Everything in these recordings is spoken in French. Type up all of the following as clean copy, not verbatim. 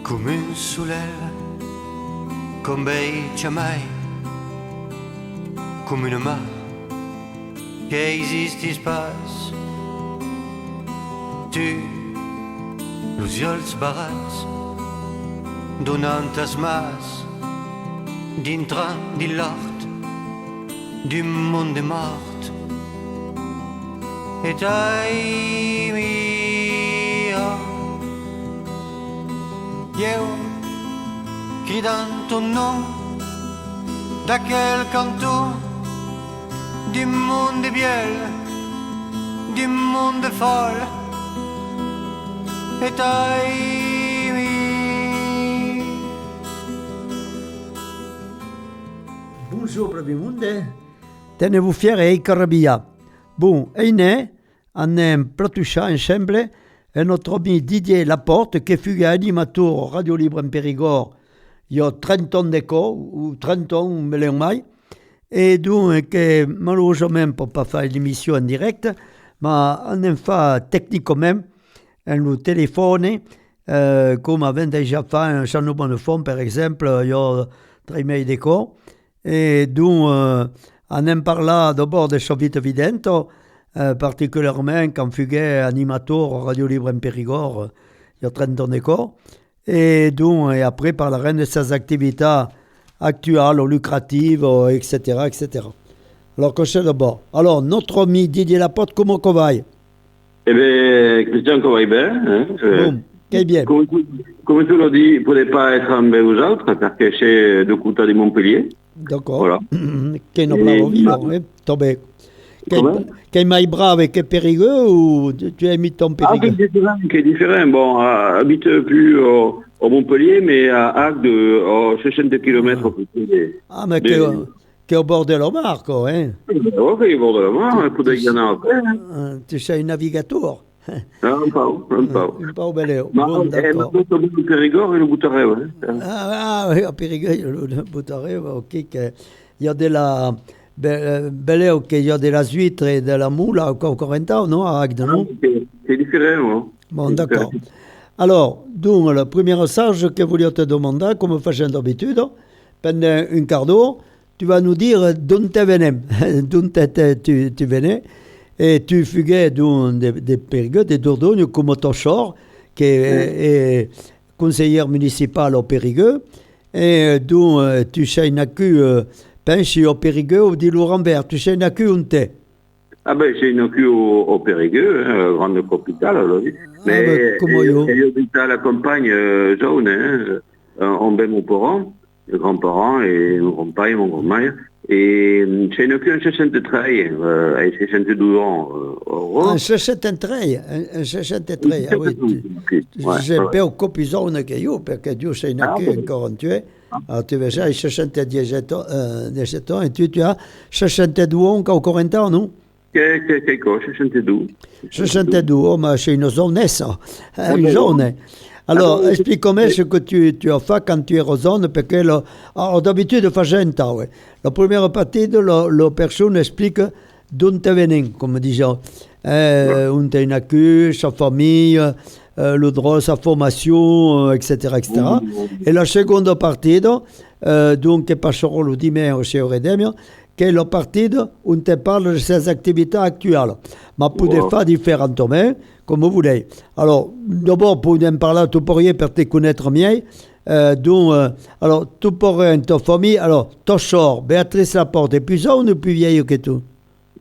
come un soleil, comme bei mai, come une mar che esiste pas. Tu, los ulls barats, donant as mas, dintre de l'art, du monde mort. Et ai mia, io cridant ton nom d'aquel canton du monde biel, du monde folle. Et ai mi. Bonjour Bravimunde, tenez-vous fiers et carabia. Bon, Eine, on a platuchà ensemble et notre ami Didier Laporte, qui fut animateur Radio Libre en Périgord il y a 30 ans d'écho, ou 30 ans, me l'ai mai, et donc, que malheureusement, ne peut pas faire l'émission en direct, mais on a fait technique quand même, on nous téléphone, comme avait déjà fait un Jean Bonnefond, par exemple, il y a 3 mois d'écho, et donc, on a parlé d'abord de choses vite évidentes, particulièrement quand Fuguet animateur Radio Libre en Périgord il y a 30 ans d'écho, et donc et après par la reine de ses activités actuelles ou lucratives, etc., etc. Alors que c'est d'abord. Alors notre ami Didier Laporte, comment qu'on va? Eh bien, Christian, qu'on va bien. Hein, bon, qu'est bien. Comme tu l'as dit, il ne pouvait pas être en aux autres, parce que c'est de Couta de Montpellier. D'accord. Voilà. Qu'est nous vivant, hein, tombé. Qu'est maille brave et qu'est périgueux ou tu as mis ton périgueux? Qui est différent. Bon, habite plus au Montpellier, mais à Agde, à 60 km plus près. Ah, mais qui est au bord de la mer, quoi, hein? Oui, au bord de la mer, il faut y en avoir après. Tu sais, un navigateur. Un peu. Un peu bel. Bon, d'accord. Le Périgord et le Boutarève. Ah, oui, au Périgord, le Boutarève, ok. Il y a de la... Belle, ok, il y a de la huître et de la moule encore un temps, non, à Agde, non? C'est différent, non? Bon, d'accord. Alors, donc, le premier message que je voulais te demander, comme faisons d'habitude, pendant un quart d'heure, tu vas nous dire d'où tu venais, d'où tu venais, et tu fuguais des Périgueux, des Dordogne, comme Tochor, qui est conseillère municipale au Périgueux, et d'où tu sais pensi au Périgueux ou di Laurent-Bert, tu sais une accu où t'es? Ah ben c'est une accu au Périgueux, hein, grande capitale, alors, mais il habite à la campagne jaune, hein, on ben mon parent, mes grands-parents et mon grand-père et mon grand-mère, et c'est une accu en 63, à 62 ans. Un 63, ah oui, j'ai un peu au copison que io, perché Dio sei une accu en 48. Alors tu vois, j'ai 70 ans et tu as 62 ans encore 40 ans, non? Che cosa? 62. 62, oh, ma c'est une zone, ça. Une zone. Alors, explique-moi ce que tu as fait quand tu es en zone, parce que d'habitude, fa gente, ouais. La première partie de la personne explique d'où tu venais, comme disons. On t'a une accu, sa famille, le droit, sa formation, etc., etc. Et la seconde partie, donc, qui passera le dimanche chez Redemia, qui est la partie où on te parle de ses activités actuelles. Mais vous pouvez faire différemment, comme vous voulez. Alors, d'abord, pour en parler, tu pourrais pour te connaître mieux. Alors, tu pourrais en ta famille, alors, ta soeur, Béatrice Laporte, est plus jeune ou plus vieille que toi?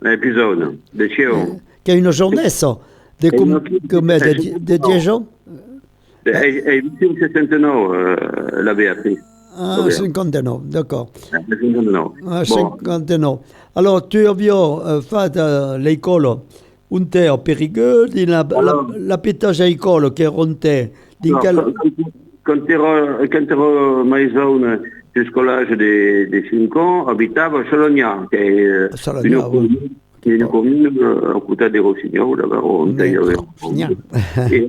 Plus jeune, de chez eux. Qui a une jeunesse, de 10 ans? Elle est 69, la Béatrice. Ah, 59, d'accord. 59. Ah, 59. Alors, tu as fait l'école, où tu es au Périgueux, l'habitage à l'école qui est rentré. Quand tu es maison jusqu'à l'âge de 5 ans, habitava à Sologna, qui est une commune à côté de Rossignol, là-bas, où on Et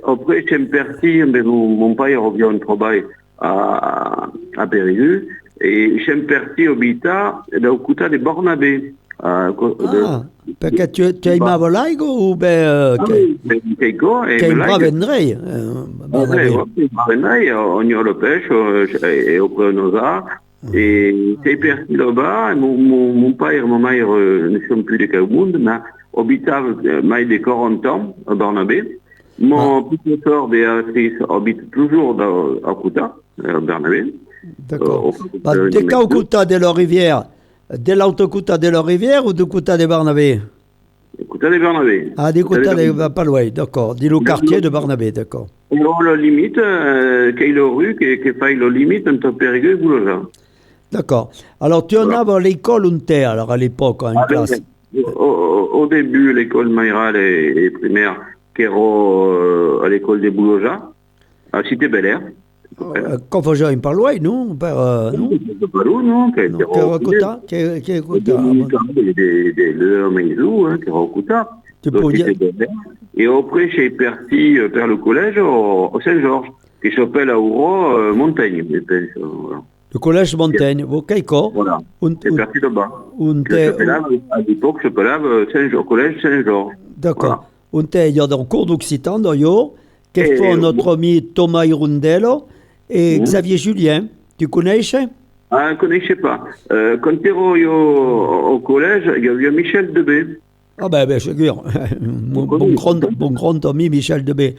après, je suis parti, mon père revient au travail à Périgueux, et je suis parti au Bita, au côté de Bornabé. Perché tu hai mai laigo o che bravo Andrei? Bravo Andrei, ogni europeo e Oprenosa. Et c'est parti là-bas, mon père et ma mère ne sont plus de au monde, mais habitaient mais de 40 ans à Barnabé. Mon professeur Béatrice habite toujours à Kuta, à Barnabé. D'accord. De quand Kuta de la Rivière? De l'autocuta de la Rivière ou de Kuta de Barnabé? Kuta de Barnabé. Ah, de Kuta de pas loin, d'accord. Dit le quartier de Barnabé, d'accord. Et on la limite, qu'il y a rue, qui fait la limite entre Périgueux et Boulogne. D'accord. Alors, tu en avais à l'école où tu alors à l'époque, en classe? Au début, l'école Maïral et primaire, qui era à l'école de Boulogne, à Cité Bel-Air. Quand faut jouer par loin, non? Non, pas loin, non. Qui era Kuta? Qui est Kuta? Des maisons, qui era Kuta. Tu peux dire? Et après, j'ai parti vers le collège au Saint-Georges, qui s'appelle à Ouro Montaigne. Le collège Montaigne, ok, quoi? Voilà, c'est parti là-bas. À l'époque, je s'appelait collège Saint-Georges. D'accord. On était dans le cours d'Occitan, d'ailleurs, qui font notre ami Thomas Irundello et Xavier Julien. Tu connais? Ah, je ne connaissais pas. Quand tu es au collège, il y avait Michel Debé. Ah ben, je veux mon grand ami Michel Debé,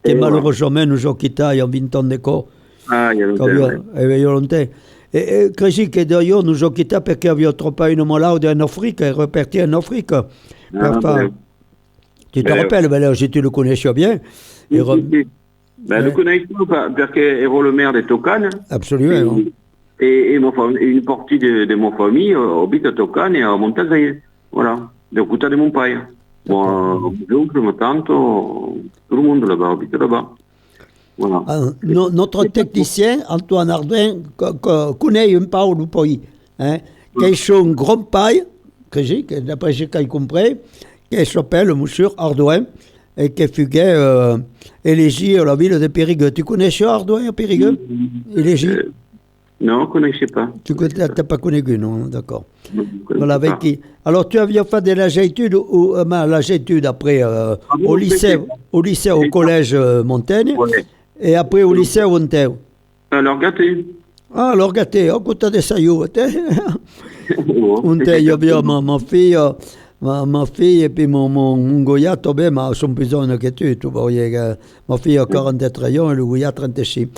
qui malheureusement nous a quittés il y a 20 ans d'école. Ah, il y a longtemps. E credo che io non ho chiesto perché avevo troppo in Malaudi in Africa e reparti in Africa. Tu te rappelles, ben, si tu le connaissais bien. Je le connais pas parce que ero le maire de Tocane. Absolument. Et une partie de ma famille habite à Tocane et à Montagrier. Voilà, de côté de mon père. Mon oncle, ma tante, tout le monde là-bas, habite là-bas. Voilà. Notre technicien, Antoine Ardouin, connaît un peu le pays. Hein, qui est un grand paille, d'après ce qu'il compris, qui s'appelle M. Ardouin, et qui fut élégi à la ville de Périgueux. Tu connais Ardouin à Périgueux? Élégi? Non, je ne connaissais pas. Tu n'as pas connu, non? D'accord. Voilà, avec qui? Alors, tu avais fait de l'âge études après au lycée, au collège Montaigne, et après au lycée où on était? Alors, gâté. Ah, alors gâté, au côté de Sayou. On était, il y avait ma fille et puis mon goyato, ben, sont plus jeunes que tu voyais. Ma fille a 43 ans et le goyat 36.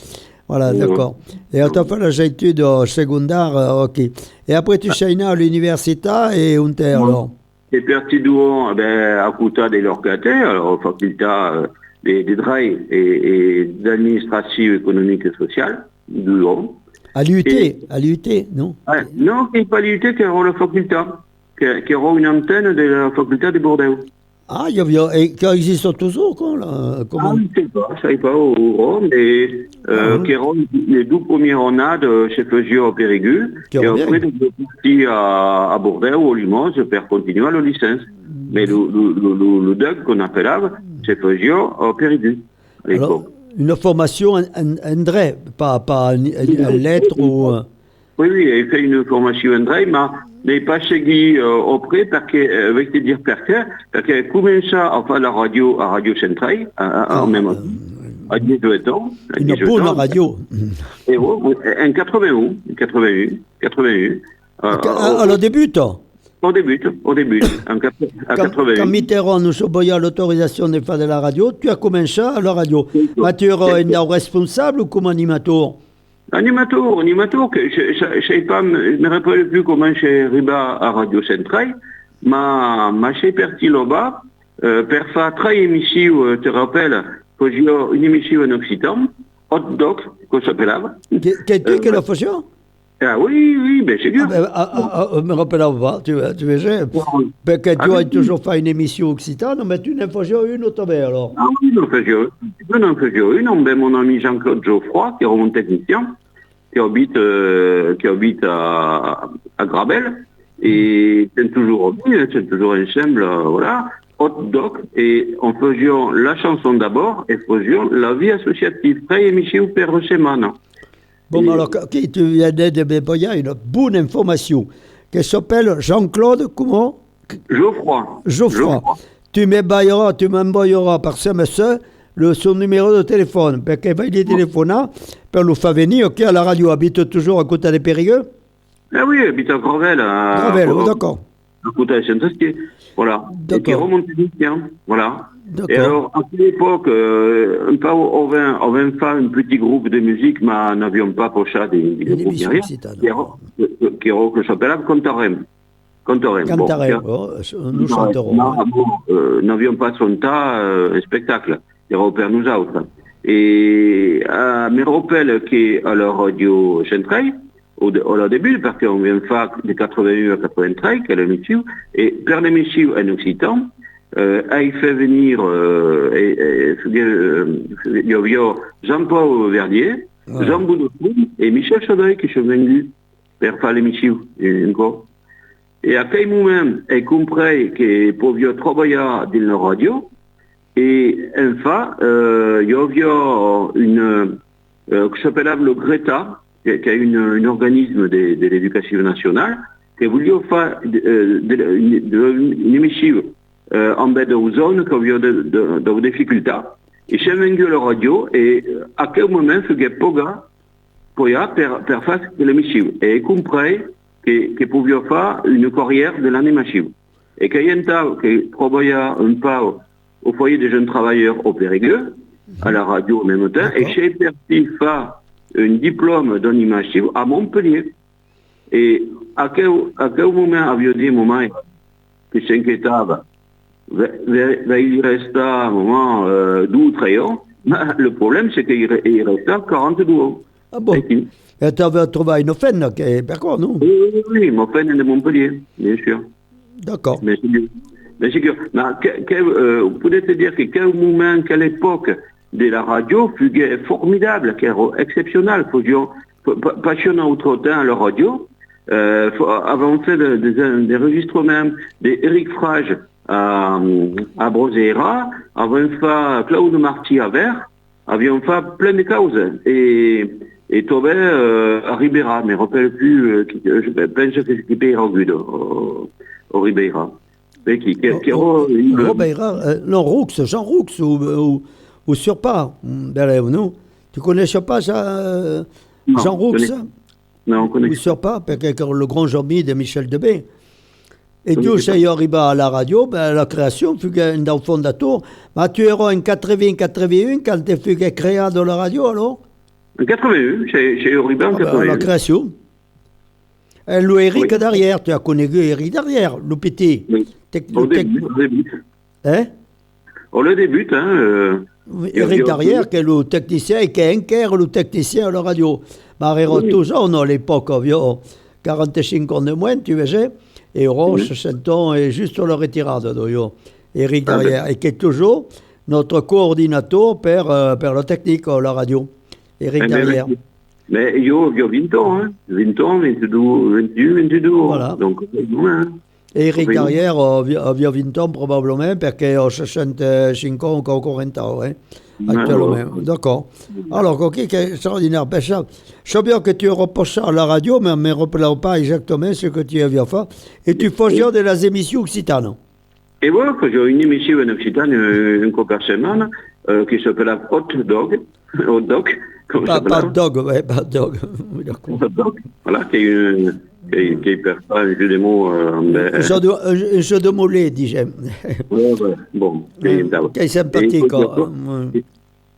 Voilà, d'accord. Et tu as fait les études secondaires, ok. Et après, tu es allé à l'université et on t'est alors? C'est parti d'où à côté de l'Orgaté, alors faculté des droits et d'administration économique et sociale, d'où. À l'UT, non? Non, c'est pas l'UT qui a la faculté, qui a une antenne de la faculté de Bordeaux. Ah, qui existe toujours, quoi, là? Comment? Je ne sais pas, mais qui ont les 2 premières annades chez Feugieux au Périgueux, et après, ils sont partis à Bordeaux, au Limoges, pour continuer à la licence. Mais le DUG qu'on appelait, c'est Feugieux au Périgueux, à l'époque. Une formation en droit, pas en lettres ou... Oui, il fait une formation en droit, mais pas seguit auprès, parce que, avec te dire parce que commencé à faire la radio à Radio Centrale, en même temps, à 18 ans. Une bonne radio. Et en 81. Alors, débute? Au début, en 81. Quand Mitterrand nous envoya l'autorisation de faire de la radio, tu as commencé à la radio. Mais tu es un responsable ou comme animateur? Animateur, que je sais pas, je me rappelle plus comment j'ai arrivé à Radio Centrale, mais j'ai parti là-bas, pour faire 3 émissions, tu te rappelles, que j'ai une émission en Occitan, Hot Dog, qu'on s'appelait. Qu'est-ce la faisait? Ah oui, bien sûr. Je me rappelle pas, tu vois, parce que tu as toujours fait une émission occitane, mais tu n'en faisais une autre alors. Ah oui, j'en faisais une. On avait mon ami Jean-Claude Geoffroy, qui est mon technicien, qui habite à Grabel, et c'est toujours ensemble, voilà, Hot Dog, et on faisait la chanson d'abord, et faisions la vie associative, très émission per semaine. Bon, alors, tu viens de me donner une bonne information qui s'appelle Jean-Claude, comment? Geoffroy. Tu m'envoyeras par SMS son numéro de téléphone, parce qu'il va y téléphoner pour nous faire venir, qui à la radio habite toujours à côté des Périgueux. Ah oui, habite à Gravel. D'accord. À côté de Saint-Astier, voilà. D'accord. Et qui remonte musicien, voilà. D'accord. Et alors, à cette époque, on vint faire un petit groupe de musique, mais n'avions pas pour ça des groupes ni rien, qui s'appelait Cantarem. Nous chanterons. N'avions pas son tas un spectacle. Il repère nous autres. Et me rappelle qu'à la radio Centrale, au début, parce qu'on vient faire de 81 à 93, qu'elle est l'émission, et per l'émission en occitan, il fait venir il y avait Jean-Paul Verdier, Jean Boudouin et Michel Chaudry qui sont venus pour faire l'émission encore. Et à quel moment, il compris que pouvions travailler dans la radio, et enfin, il y avait une qui s'appelait le Greta, qui est un organisme de l'éducation nationale, qui voulait faire une émission en bas de zone qui avait de difficultés. Et j'ai venu la radio, et à quel moment, il y a Poga pour faire l'émission. Et il compris qu'il pouvait faire une carrière de l'animation. Et qu'il y a un temps qui travaillait un peu au foyer des jeunes travailleurs au Périgueux, à la radio en même temps, et j'ai parti faire un diplôme d'animation à Montpellier. Et à quel moment avait dit moment que s'inquiétait, il restait un moment 2 ou 3 ans. Le problème, c'est qu'il restait 42 ans. Ah bon? Et tu avais trouvé une offense, d'accord, non? Oui, une offense de Montpellier, bien sûr. D'accord. Mais c'est sûr. Vous pouvez te dire qu'à quel moment, quelle époque de la radio fut formidable, exceptionnel, passionnant autre temps la radio. Avant fait des enregistrements d'Éric Frage à Broséra, avant fait Claude Marty à Vers, avions fait plein de causes. Et Tobé à Ribera, mais je ne me rappelle plus, je pense que c'était Ribera au Ribera. Non, Jean Roux ou Surpas, non? Tu connais Surpas, Jean Roux? Non, on connaît. Ou Surpas, parce que le grand Jean-Mi de Michel Debé. Et tu sais, arrivé à la radio, la création, fut un fondateur. Mais tu étais en 80-81 quand tu fut créé dans la radio, alors? En 81, chez Uribe en 81. La création. Et le Eric derrière, tu as connu Eric derrière, le petit. Oui. Au début. Hein? Au début, Eric derrière, qui est le technicien, et qui est le technicien à la radio. Mais toujours, à l'époque, il y a 45 ans de moins, tu vois, et Roche, 60 ans, et juste sur la retirade, Eric derrière, et qui est toujours notre coordinateur pour la technique à la radio. Eric derrière. Mais il y a 20 ans, hein. 20 ans, 22. Voilà. Donc, Eric derrière, il y a 20 ans probablement, parce qu'il y a 65 ans ou 40 ans, hein, actuellement. D'accord. Alors, ok, c'est extraordinaire. Je sais bien que tu reproches ça à la radio, mais je ne me rappelle pas exactement ce que tu avais fait. Et tu faisais de les émissions occitanes. Et voilà, que j'ai une émission en Occitanie, une fois par semaine, qui s'appelle Hot Dog. Hot Dog. Pas dog, ouais, pas dog. Hot Dog. Voilà, qui perd pas un jeu de mots. Un jeu de mots laid, dis-je. Ouais. Bon. Qui est sympathique.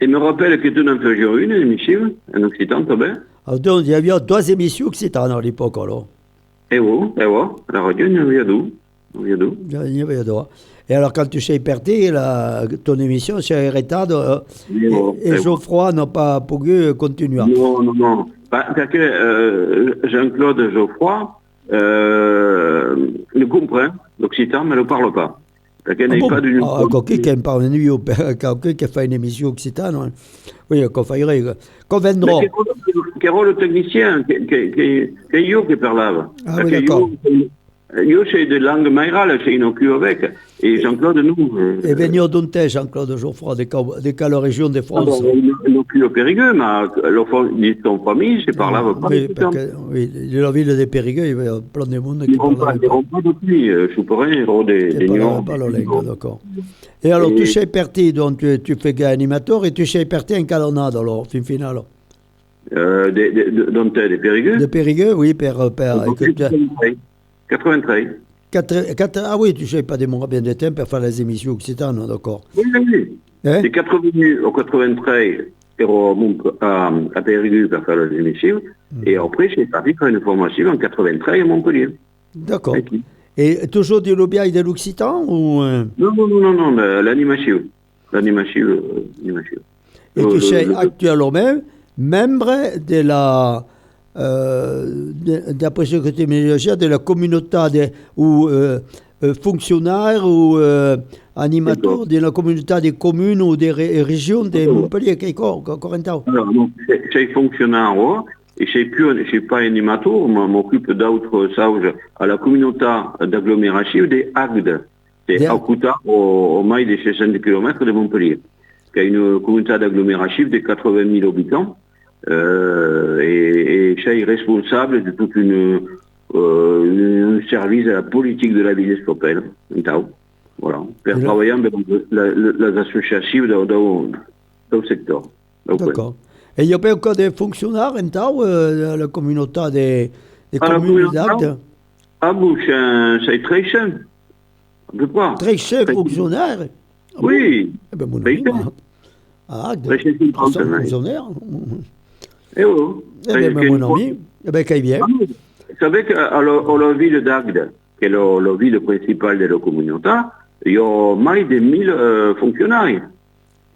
Et me rappelle que tu en faisais une émission en Occitan, toi bien? Donc, il y avait 2 émissions occitanes à l'époque, alors. Et oui, la radio, il y avait 2. Il y avait 2. Et alors, quand tu sais parti, ton émission s'est arrêtée et Geoffroy n'a pas pu continuer. Non. Parce que Jean-Claude Geoffroy le comprend, l'occitan, mais ne le parle pas. Parce qu'il n'est pas d'une... Quelqu'un qui est parvenu, quelqu'un qui a fait une émission occitane, hein. Oui, qu'on ferait, qu'on vendra. Quel rôle le technicien, qui est qui parlait. Ah oui, d'accord. Io sei de langue mairale, sei in più avec. Et Jean-Claude, nous... Et venir d'où t'es, Jean-Claude Geoffroy, de quelle région de France? Non plus au Périgueux, mais de ton famille, je parlais pas. Oui, de la ville de Périgueux, il y a plein de monde qui parlent pas. Ils ne pas depuis, je suis pas des Nyons. Pas la langue, d'accord. Et alors, tu sais parti, donc tu fais animateur, et tu sais parti en calonnade, alors, fin finale. Dont t'es, des Périgueux? De Périgueux, oui, père. 93. Ah oui, tu sais pas démorer bien de temps pour faire les émissions occitanes, d'accord. Oui. C'est 93, à Périgueux pour faire les émissions, et après, j'ai parti faire une formation en 93 à Montpellier. D'accord. Et toujours du lobby de l'occitan ou... Non, l'animation. Et tu sais actuellement membre de la... d'après ce que tu me dis, de la communauté ou fonctionnaire ou animateur de la communauté des communes ou des régions de Montpellier, Corentin. Alors, donc, c'est fonctionnaire, et je suis pas animateur, je m'occupe d'autres sauges à la communauté d'agglomération des Agdes. C'est à Couta, au mail des 60 km de Montpellier. Il y a une communauté d'agglomération de 80 000 habitants. Et je suis responsable de tout un service à la politique de la ville de Scopel. Voilà. Pour travailler avec les associations dans le secteur. D'accord. Et il n'y a pas encore des fonctionnaires dans la communauté des communes d'Agde? Ah bon, c'est très cher. Très cher fonctionnaire? Oui. Eh bien, mon ami, à Agde, fonctionnaire. Eh bien, mon ami, qu'il bien. Vous savez qu'à la ville d'Agde, qui est la ville principale de la communauté, il y a plus de 1000 fonctionnaires.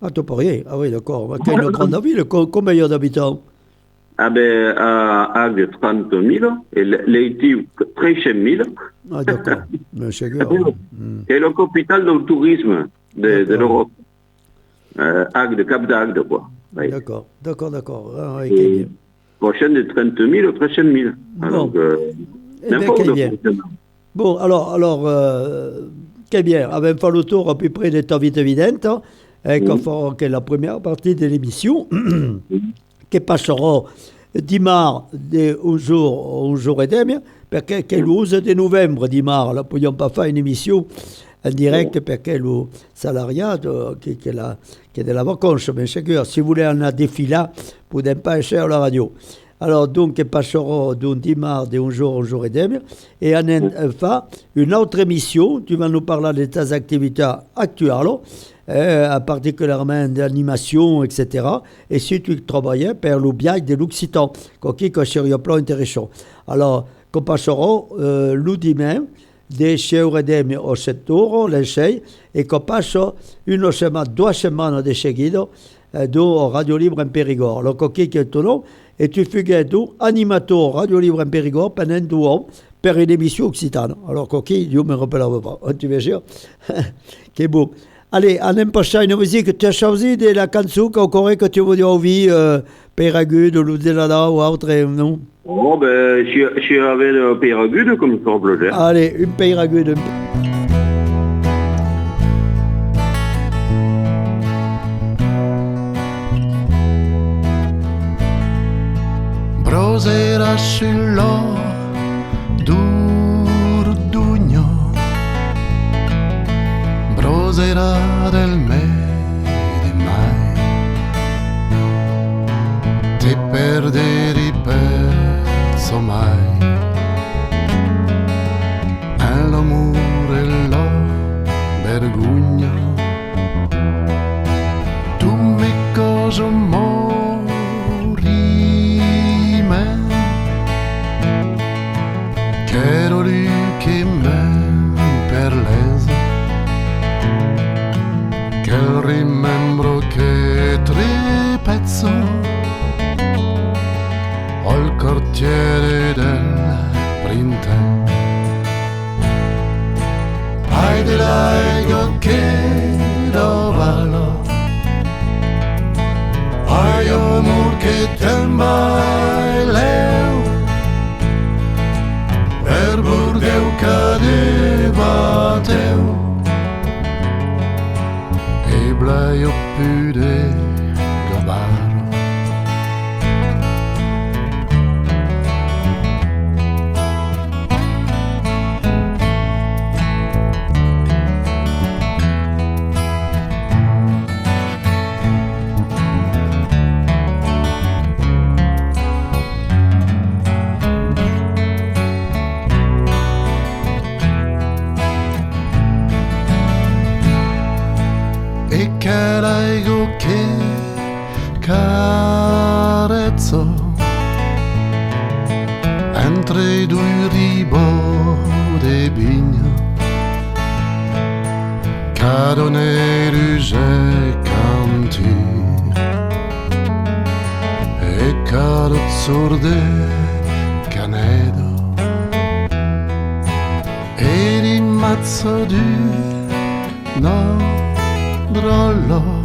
Ah, tu peux rien. Ah oui, d'accord. Quelle est une grande ville? Combien il y a d'habitants? Ah ben, à Agde, 30 000, et l'Haïti, 13 000. Ah, d'accord. C'est la capitale du tourisme de l'Europe. Agde, Cap d'Agde, quoi. Oui. D'accord. Ah, oui, prochaine de 30 000 ou 13 000. Bon. Donc, n'importe bien. Bon, alors qu'est bien. Avec un tour à peu près de ta vie évidente, que la première partie de l'émission, qui passera dimanche un jour et demi, parce que le 11 de novembre, dimanche, nous ne pouvions pas faire une émission en direct parce que le salariat qui est de la vacance, bien sûr, si vous voulez en défiler, vous n'êtes pas cher la radio. Alors, donc, il passera d'un dimanche de un jour et demi, et on fera une autre émission. Tu vas nous parler de tes activités actuelles, particulièrement d'animation, etc. Et si tu travaillais pour le biais de l'Occitan, qui serait un plan intéressant. Alors, qu'on passera le dimanche, de 6 et demi au 7 heures, les 6, et qu'on passe une semaine, 2 semaines de seguido, au Radio Libre en Périgord. Alors, qui est ton nom? Et tu fais animateur Radio Libre en Périgord pendant 2 ans pour une émission occitane. Alors, Coquille, je ne me rappelle pas. Tu veux dire? C'est beau. Allez, en un prochain musique, tu as choisi de la chanson que tu veux dire envie, Péragude, ou Delala, ou autre, non? Oh, ben, je suis avec le Péragude, comme ça, bleu. Allez, une Péragude. Brosera sull'o d'Urdugno, brosera del mese mai, ti perderi perso mai, e l'amore e la vergogna, tu mi cosa Ero lì che me perlese, che rimembro che tre pezzo al quartiere del printemps. Ai di là che ballo, ai amor che te baileo, per Borgheu mezzo entre due ribò de vigna cadono e ruse canti e carozzorde canedo ed in mazzo di no drollo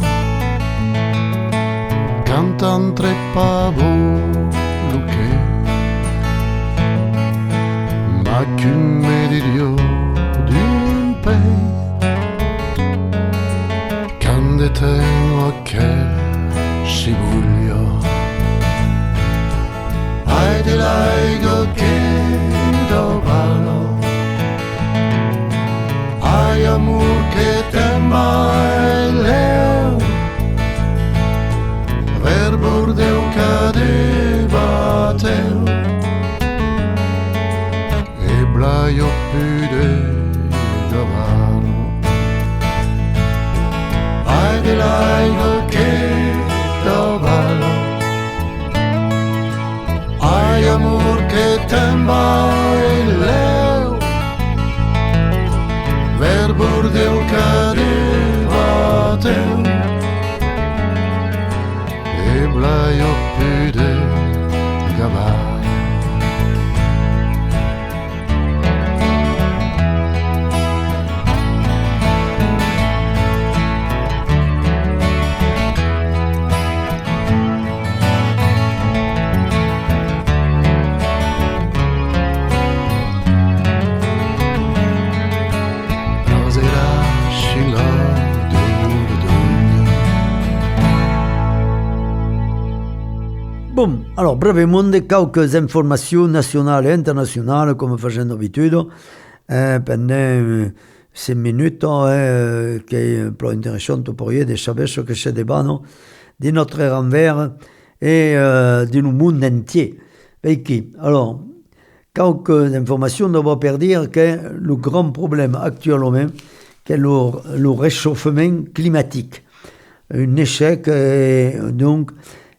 cantan tre pavoluche ma che me dirio d'un pei cande tengo che si voglio ai di laigo che dovalo ai amor che te mai leo verbur deu cadeva teu e blaio pude dovalo ai di laigo che dovalo ai amor che te mai leo verbur deu cadeva teu e blaio pude gavar Bon, alors brevemente quelques informations nationales et internationales comme faisons d'habitude pendant 5 minutes qui est plus intéressant pour vous de savoir ce que c'est devant de notre renvers et de nous monde entier. Alors, quelques informations doivent pour dire que le grand problème actuellement c'est le réchauffement climatique. Un échec donc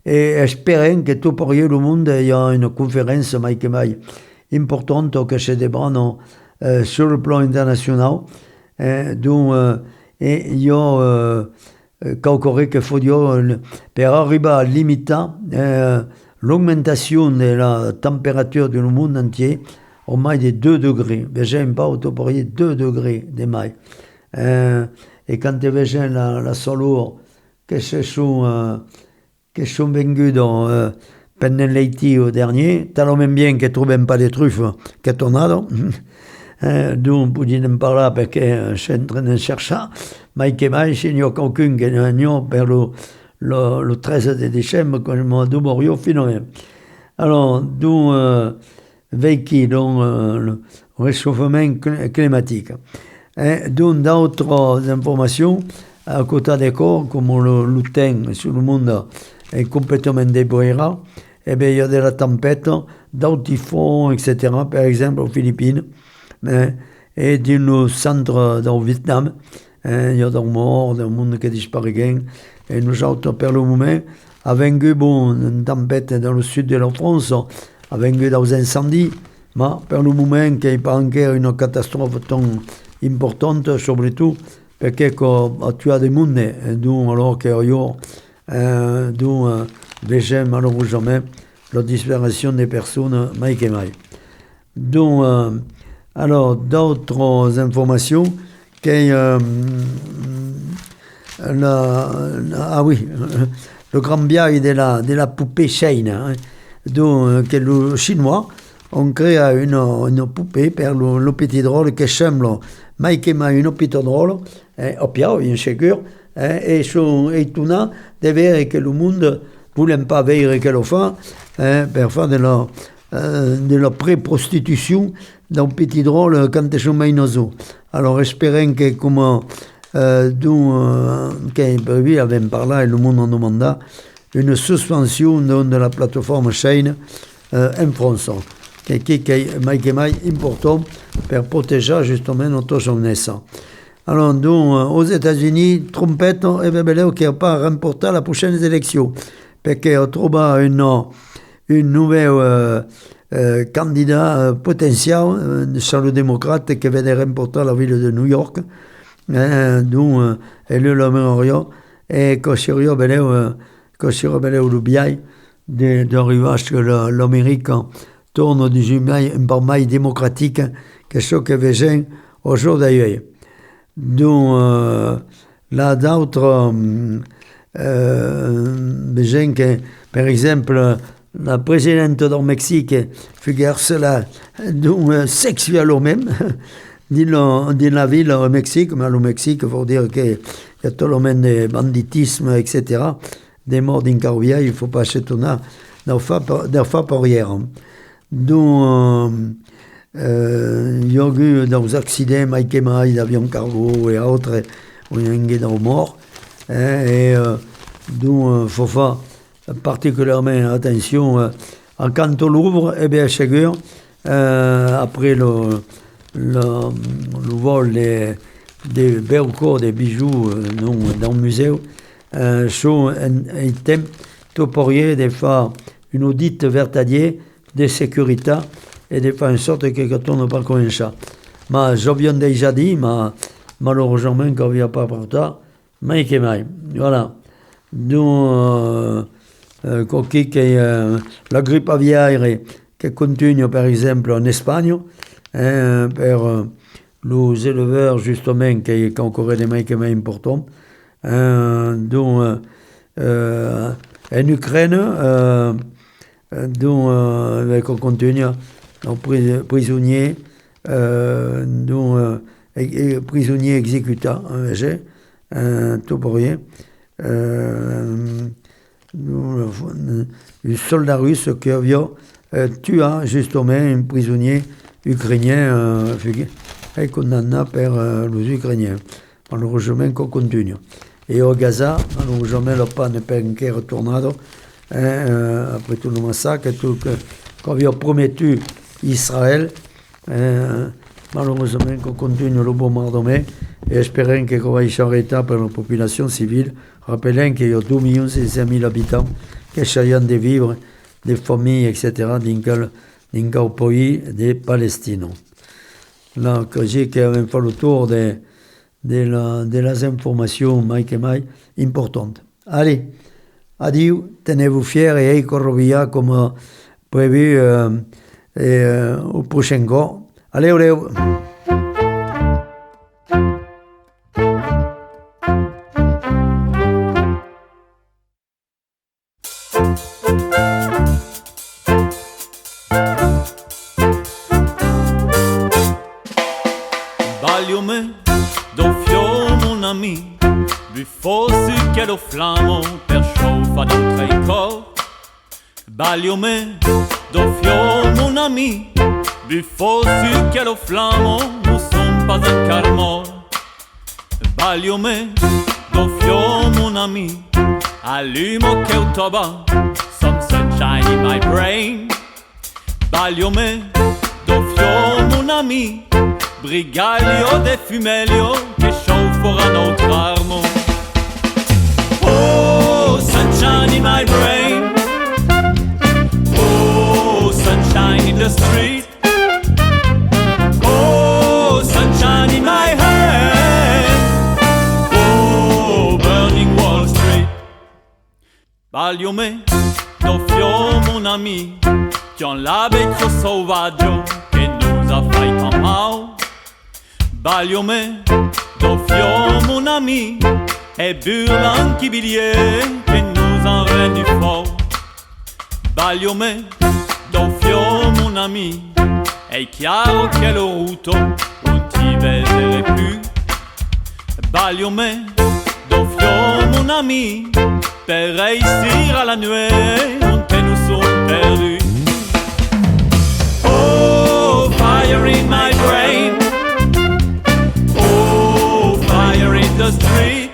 et espérons que tout pour le monde il y a une conférence mai que mai importante que se débrane sur le plan international donc et il y a quelque qu'il faut dire pour arriver à limiter l'augmentation de la température du monde entier au moins de 2 degrés. J'aime pas tout pour 2 degrés de mai et quand tu vois la chaleur que ce sont qui sont venus pendant l'été au dernier, tellement bien qu'ils ne trouvaient pas de truffes que tornado. Donc, vous dites pas là parce que je suis en train de chercher. Mais il y a quelqu'un qui n'a pas le 13 décembre, quand je m'en dois finalement. Alors, donc, vécu le réchauffement climatique. Et donc, d'autres informations, à côté des corps, comme le temps sur le monde est complètement débrouillé, et bien il y a de la tempête, des typhons, etc. Par exemple aux Philippines, et dans le centre dans le Vietnam, il y a des morts, des monde qui disparaît, et nous autres, pour le moment, avons eu une tempête dans le sud de la France, avons eu des incendies, mais pour le moment, il n'y a pas encore une catastrophe tant importante, surtout, parce que tu as des mondes, alors qu'il y a d'où déjà malheureusement la disparition des personnes mai que mai. Donc, alors d'autres informations que le grand biais de la poupée Chine, donc que le chinois ont créé une poupée pour le petit drôle qui semble mai que mai une petite drôle, au pied bien sûr. Et sont étonnants de voir que le monde ne voulait pas voir que le fait pour faire de la pré-prostitution d'un petit drôle quand ils sont mainosos. Alors espérons que comme qui prévu avait parlé et le monde en demanda une suspension de la plateforme Chine en France, qui est important pour protéger justement notre jeunesse. Alors, donc, aux États-Unis, trompette, et bien, qui n'a pas remporté la prochaine élection. Parce qu'on trouve une nouvelle candidat potentiel sur le démocrate qui va remporter la ville de New York, dont elle est le meilleur, et que serait le biais d'arriver que l'Amérique tourne un peu plus démocratique que ce que veut aujourd'hui. Donc, là, d'autres besoin que, par exemple, la présidente du Mexique figure cela sexuellement même dans la ville au Mexique, mais au Mexique, il faut dire qu'il y a tout le monde de banditisme, etc., des morts d'incarvia, il ne faut pas s'étonner d'en faire pour hier. Donc, il y a eu des accidents, d'avions cargo et autres, où il y a eu des morts. Et donc, il faut faire particulièrement attention quand on l'ouvre, et bien sûr, après le vol des bercos, des bijoux dans le musée, sont un thème tout pourrier de faire une audit vertadier de sécurité et de faire en sorte que ça ne tourne pas comme ça. Mais je viens déjà dit, mais malheureusement, qu'on ne vient pas pour ça, mais que mai. Voilà. Donc, la grippe aviaire qui continue, par exemple, en Espagne, pour les éleveurs, justement, qui ont encore des médicaments importants. Donc, en Ukraine, donc, on continue, donc, prisonniers, prisonniers exécutés, tout pour rien. Le soldat russe qui avait tué justement un prisonnier ukrainien et condamné par les Ukrainiens. Malheureusement, qu'on continue. Et au Gaza, malheureusement, le pain n'est pas encore retourné. Après tout le massacre, tout qu'on avait promis Israël, malheureusement, qu'on continue le bombardement et espérons que ça va s'arrêter pour la population civile. Rappelons qu'il y a 2 500 000 habitants qui essayent de vivre, des familles, etc., dans le pays des Palestiniens. Là, j'ai quand même fait le tour de les informations importantes. Allez, adieu, tenez-vous fiers et ayez corrobia comme prévu au prochain go. Allez, allez. Flammo per scioffa d'un tricot. Bagliome, doffio mon ami, buffo su che lo flammo, non son pas encore mort. Bagliome, doffio mon ami, allumo che un tabac, some sunshine in my brain. Bagliome, doffio mon ami, brigaglio de fumelio che scioffa notre armo. Oh, sunshine in my brain. Oh, sunshine in the street. Oh, sunshine in my head. Oh, burning Wall Street. Bagliome, doffio mon ami, con l'abito sauvaggio che nous a fait mal. Bagliome, doffio mon ami, e burlant chi billet che nous en rendu fort. Bagliome, doffio mon ami, è chiaro che lo ruto non ti vedrai più. Bagliome, doffio mon ami, per réussir à la nuit, on te nous sommes perdus. Oh, fire in my brain. Oh, fire in the street.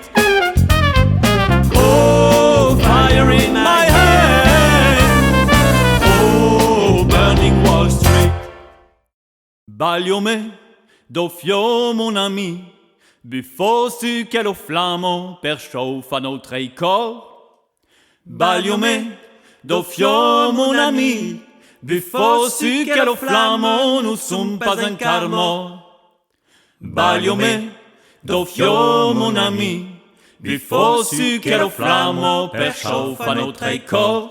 Oh, fire in my head. Oh, burning Wall Street. Bagliome, doffio mon ami, buffo su quello flammo per scioffa notre corps. Bagliome, Doffio mon ami, buffo su che lo flammo, non son pas un carmo. Bagliome, doffio mon ami, buffo su che lo flammo, perciò fa notre corps.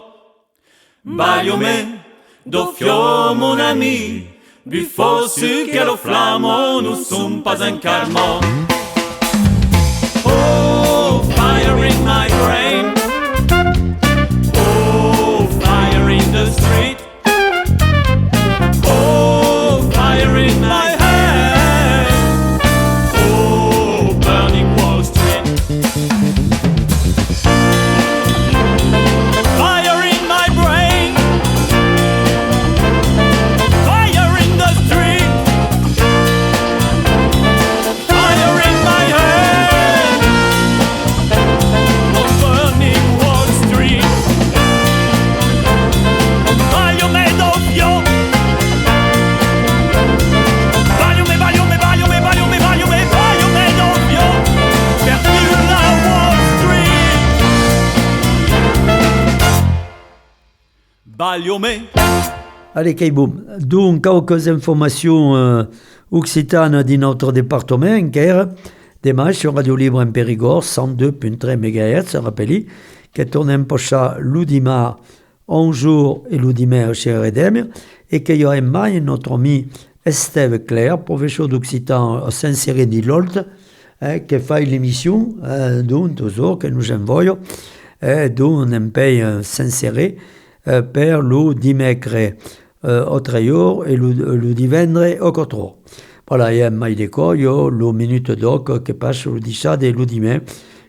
Bagliome, doffio mon ami, buffo su che lo flammo, non son pas un carmo. Oh, fire in my brain. Oh, fire in the street. Oh, fire in my head. Oh, burning Wall Street. Fire in my brain. Fire in the street. Fire in my head. Oh, burning Wall Street. Bagliome doppio. Bagliome, bagliome, bagliome, bagliome, bagliome, bagliome doppio. Perdu la Wall Street. Bagliome. Allez, Keiboum. Donc, quelques informations occitanes de notre département, car dimanche sur Radio Libre en Périgord, 102.3 MHz, rappelez, qui tourne un pocha l'udimar 11 jours et l'udimar chez RDM, et qu'il y a un mail notre ami Estève Claire, professeur d'occitan à Saint-Cyril-de-l'Olt, qui fait l'émission, donc toujours, que nous envoyons, dont on paye Saint-Cyril, per le dimecre au Trailleur et le divendre au Cotror. Voilà, il y a un mail d'école, il y a le minute doc qui passe le dimanche et le dimanche,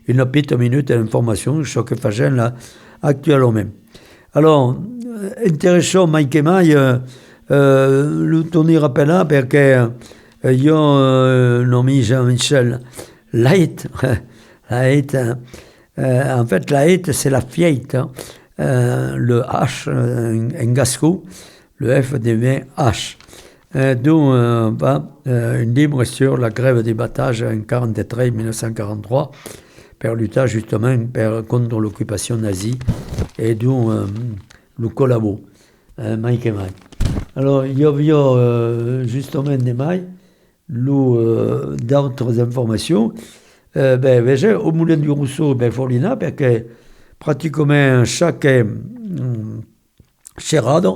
une petite minute d'information sur ce que fait là actuellement. Alors, intéressant, Mike et Maille, le tourner rappellant parce que il y a un ami Jean-Michel Laït. Laït, en fait, Laït, c'est la fiette. Le H en gascon, le F devient H. D'où une libre sur la grève des battages en 1943 pour lutter justement contre l'occupation nazie et d'où le collabo, Mike et Mike. Alors, il y a justement des mailles, d'autres informations. Au Moulin du Rousseau, Folina, parce que pratiquement chaque chérade,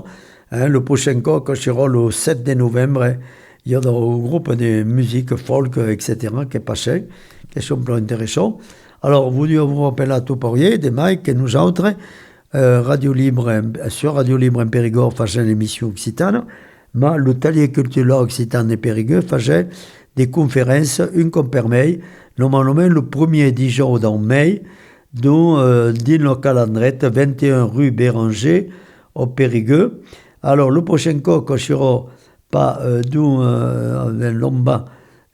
le prochain coq sera le 7 novembre, il y a un groupe de musique folk, etc., qui est pas cher, qui sont plus intéressants. Alors, vous rappelez à tout parier, des mailles que nous autres, Radio Libre, sur Radio Libre en Périgord, faisait l'émission occitane, mais le talier culturel occitan de Périgueux faisait des conférences, une comme per mai, normalement le premier 10 jours dans mai, dont dans le calendrier 21 rue Béranger, au Périgueux. Alors, le prochain coq sera pas d'où lomba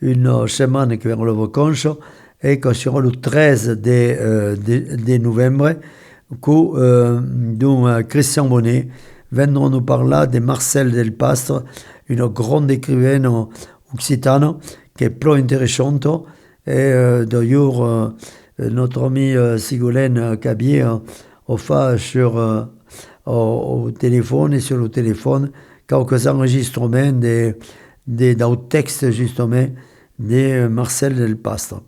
une semaine qui vers le vacances, et qui sera le 13 de novembre, dont Christian Bonnet viendra nous parler de Marcel Del Pastre, une grande écrivaine occitane qui est plus intéressante. Et d'ailleurs, notre ami Sigolène Cabier a fait au téléphone et sur le téléphone quelques enregistrements dans le texte justement de Marcel Del Pastre.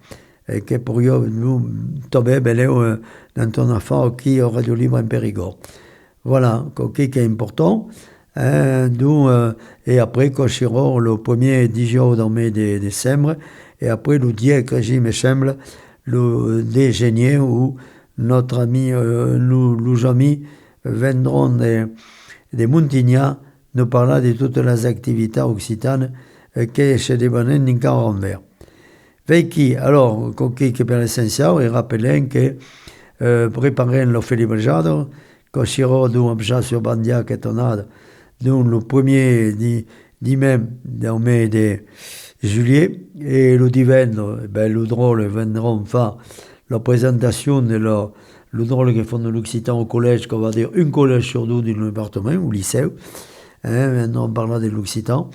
Et que pour nous tomber dans ton affaire qui est Radio Libre en Périgord. Voilà, qui est important. Et après, quand sera le premier 10 jours dans mai de décembre, et après le 10 régime semble le déjeuner où notre ami, nos amis viendront de Montignac nous parler de toutes les activités occitanes qui se développent en Caron-Vert. Veiki, alors, qui per l'essentiel, et rappelons que préparer l'Ophélie Brigade, quand sera d'un objet sur Bandia qui est tonade, donc le premier dimanche dans le mois de juillet, et le divendres, le drôle viendront faire la présentation de le drôle qui font de l'Occitan au collège, qu'on va dire un collège sur deux du département, au lycée, maintenant on parle de l'Occitan.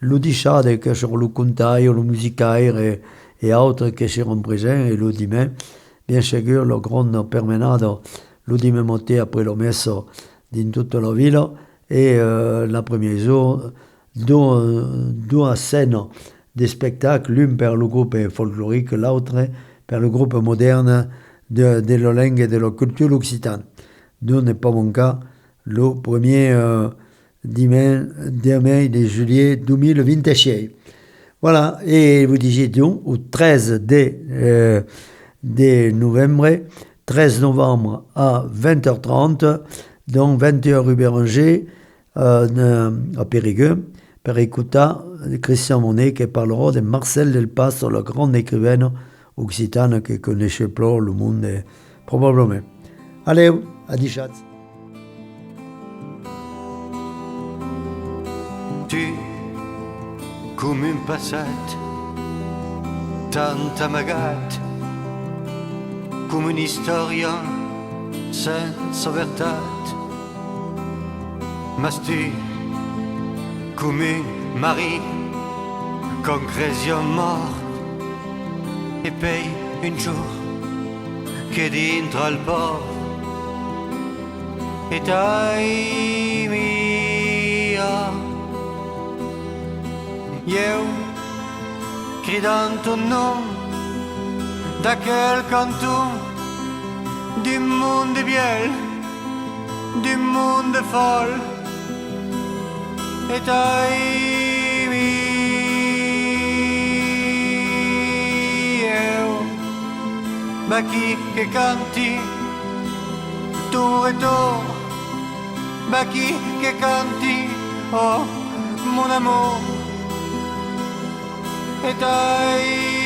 Le dichade qui sur le contail, le musicaire et autres qui seront présents, et le dimanche, bien sûr, le grand permanent, l'ultime montée après le messo dans toute la ville, et la première jour, deux scènes de spectacles, l'une per le groupe folklorique, l'autre per le groupe moderne de la langue et de la culture occitane. Nous n'est pas mon cas, le premier dimanche de juillet 2026. Voilà, et vous disiez donc, au 13 de novembre, 13 novembre à 20h30, donc 21 rue Béranger, à Périgueux, per écouter Christian Monet qui parlera de Marcel Delpas, la grande écrivaine occitane que connaissait plus le monde, probablement. Allez, à dichat. Tu, come un passat, tant amagat, come un'istoria senza vertat. Mas tu, come un mari, con cresion mort, e poi un jour che dentro al port, e dai mia, io cridant ton nom da quel canton du monde biel, du monde folle, e dai mia, ma chi che canti tu e tu, ma chi che canti, oh mon amour, e dai